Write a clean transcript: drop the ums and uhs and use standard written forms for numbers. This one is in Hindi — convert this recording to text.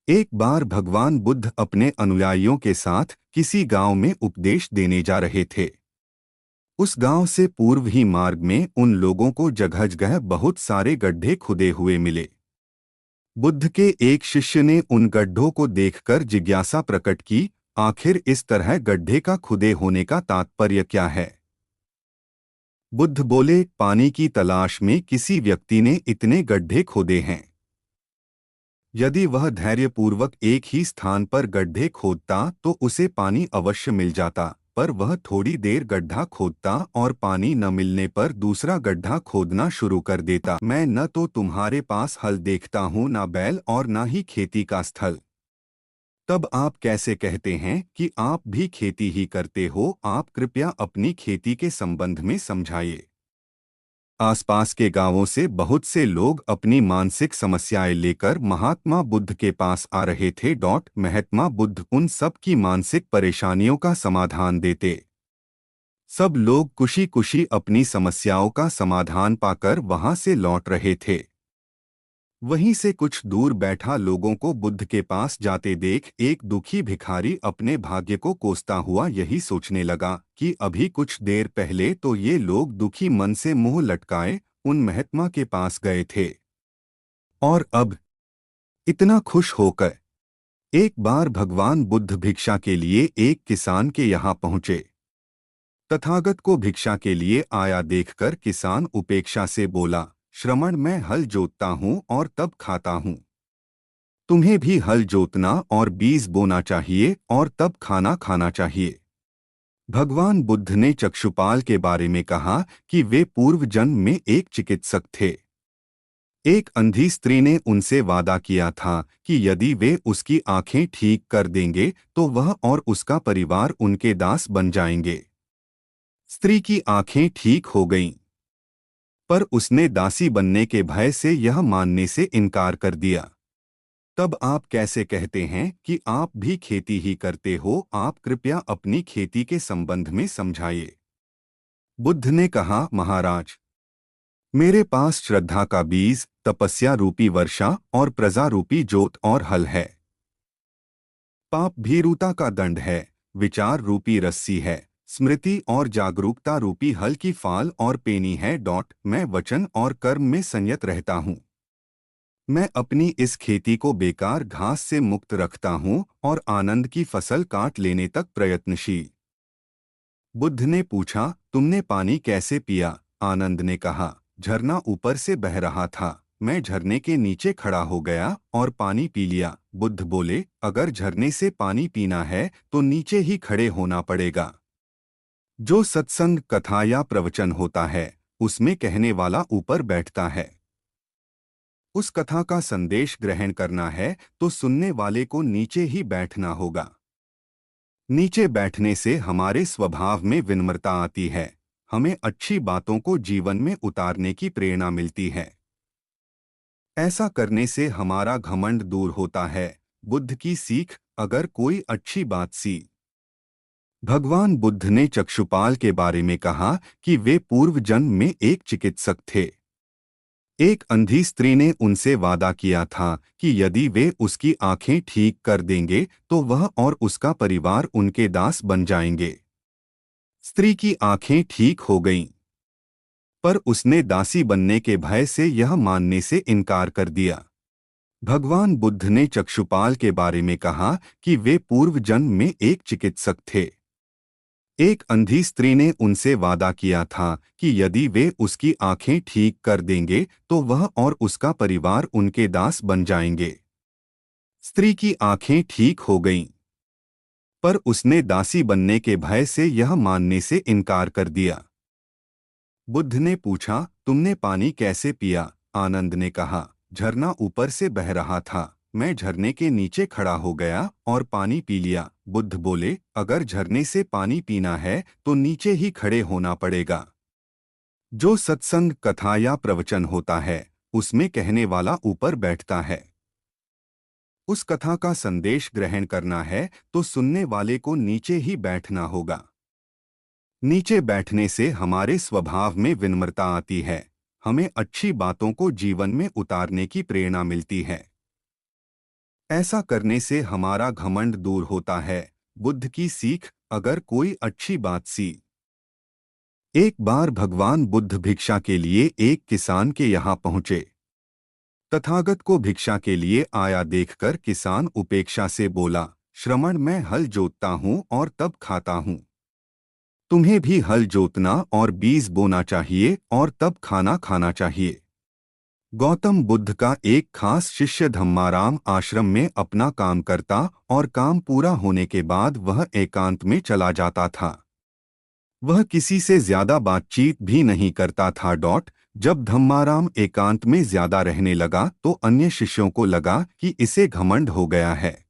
एक बार भगवान बुद्ध अपने अनुयायियों के साथ किसी गांव में उपदेश देने जा रहे थे। उस गांव से पूर्व ही मार्ग में उन लोगों को जगह जगह बहुत सारे गड्ढे खुदे हुए मिले। बुद्ध के एक शिष्य ने उन गड्ढों को देखकर जिज्ञासा प्रकट की, आखिर इस तरह गड्ढे का खुदे होने का तात्पर्य क्या है। बुद्ध बोले, पानी की तलाश में किसी व्यक्ति ने इतने गड्ढे खोदे हैं। यदि वह धैर्यपूर्वक एक ही स्थान पर गड्ढे खोदता तो उसे पानी अवश्य मिल जाता, पर वह थोड़ी देर गड्ढा खोदता और पानी न मिलने पर दूसरा गड्ढा खोदना शुरू कर देता। मैं न तो तुम्हारे पास हल देखता हूँ, न बैल और न ही खेती का स्थल। तब आप कैसे कहते हैं कि आप भी खेती ही करते हो? आप कृपया अपनी खेती के संबंध में समझाइए। आसपास के गांवों से बहुत से लोग अपनी मानसिक समस्याएं लेकर महात्मा बुद्ध के पास आ रहे थे। महात्मा बुद्ध उन सब की मानसिक परेशानियों का समाधान देते। सब लोग खुशी खुशी अपनी समस्याओं का समाधान पाकर वहां से लौट रहे थे। वहीं से कुछ दूर बैठा लोगों को बुद्ध के पास जाते देख एक दुखी भिखारी अपने भाग्य को कोसता हुआ यही सोचने लगा कि अभी कुछ देर पहले तो ये लोग दुखी मन से मुंह लटकाए उन महात्मा के पास गए थे, और अब इतना खुश होकर। एक बार भगवान बुद्ध भिक्षा के लिए एक किसान के यहाँ पहुँचे। तथागत को भिक्षा के लिए आया देखकर किसान उपेक्षा से बोला, श्रमण, मैं हल जोतता हूँ और तब खाता हूँ। तुम्हें भी हल जोतना और बीज बोना चाहिए और तब खाना खाना चाहिए। भगवान बुद्ध ने चक्षुपाल के बारे में कहा कि वे पूर्व जन्म में एक चिकित्सक थे। एक अंधी स्त्री ने उनसे वादा किया था कि यदि वे उसकी आंखें ठीक कर देंगे तो वह और उसका परिवार उनके दास बन जाएंगे। स्त्री की आंखें ठीक हो गईं, पर उसने दासी बनने के भय से यह मानने से इनकार कर दिया। तब आप कैसे कहते हैं कि आप भी खेती ही करते हो? आप कृपया अपनी खेती के संबंध में समझाइए। बुद्ध ने कहा, महाराज, मेरे पास श्रद्धा का बीज, तपस्या रूपी वर्षा और प्रजा रूपी जोत और हल है। पाप भीरुता का दंड है, विचार रूपी रस्सी है, स्मृति और जागरूकता रूपी हल की फाल और पेनी है। मैं वचन और कर्म में संयत रहता हूँ। मैं अपनी इस खेती को बेकार घास से मुक्त रखता हूँ और आनंद की फसल काट लेने तक प्रयत्नशील। बुद्ध ने पूछा, तुमने पानी कैसे पिया? आनंद ने कहा, झरना ऊपर से बह रहा था, मैं झरने के नीचे खड़ा हो गया और पानी पी लिया। बुद्ध बोले, अगर झरने से पानी पीना है तो नीचे ही खड़े होना पड़ेगा। जो सत्संग, कथा या प्रवचन होता है उसमें कहने वाला ऊपर बैठता है। उस कथा का संदेश ग्रहण करना है तो सुनने वाले को नीचे ही बैठना होगा। नीचे बैठने से हमारे स्वभाव में विनम्रता आती है, हमें अच्छी बातों को जीवन में उतारने की प्रेरणा मिलती है। ऐसा करने से हमारा घमंड दूर होता है। बुद्ध की सीख, अगर कोई अच्छी बात सी। भगवान बुद्ध ने चक्षुपाल के बारे में कहा कि वे पूर्व जन्म में एक चिकित्सक थे। एक अंधी स्त्री ने उनसे वादा किया था कि यदि वे उसकी आंखें ठीक कर देंगे तो वह और उसका परिवार उनके दास बन जाएंगे। स्त्री की आंखें ठीक हो गईं, पर उसने दासी बनने के भय से यह मानने से इनकार कर दिया। भगवान बुद्ध ने चक्षुपाल के बारे में कहा कि वे पूर्व जन्म में एक चिकित्सक थे। एक अंधी स्त्री ने उनसे वादा किया था कि यदि वे उसकी आंखें ठीक कर देंगे तो वह और उसका परिवार उनके दास बन जाएंगे। स्त्री की आंखें ठीक हो गईं, पर उसने दासी बनने के भय से यह मानने से इनकार कर दिया। बुद्ध ने पूछा, तुमने पानी कैसे पिया? आनंद ने कहा, झरना ऊपर से बह रहा था, मैं झरने के नीचे खड़ा हो गया और पानी पी लिया। बुद्ध बोले, अगर झरने से पानी पीना है तो नीचे ही खड़े होना पड़ेगा। जो सत्संग, कथा या प्रवचन होता है उसमें कहने वाला ऊपर बैठता है। उस कथा का संदेश ग्रहण करना है तो सुनने वाले को नीचे ही बैठना होगा। नीचे बैठने से हमारे स्वभाव में विनम्रता आती है, हमें अच्छी बातों को जीवन में उतारने की प्रेरणा मिलती है। ऐसा करने से हमारा घमंड दूर होता है। बुद्ध की सीख, अगर कोई अच्छी बात सी। एक बार भगवान बुद्ध भिक्षा के लिए एक किसान के यहाँ पहुँचे। तथागत को भिक्षा के लिए आया देखकर किसान उपेक्षा से बोला, श्रमण, मैं हल जोतता हूँ और तब खाता हूँ। तुम्हें भी हल जोतना और बीज बोना चाहिए और तब खाना खाना चाहिए। गौतम बुद्ध का एक खास शिष्य धम्माराम आश्रम में अपना काम करता और काम पूरा होने के बाद वह एकांत में चला जाता था। वह किसी से ज्यादा बातचीत भी नहीं करता था। जब धम्माराम एकांत में ज्यादा रहने लगा तो अन्य शिष्यों को लगा कि इसे घमंड हो गया है।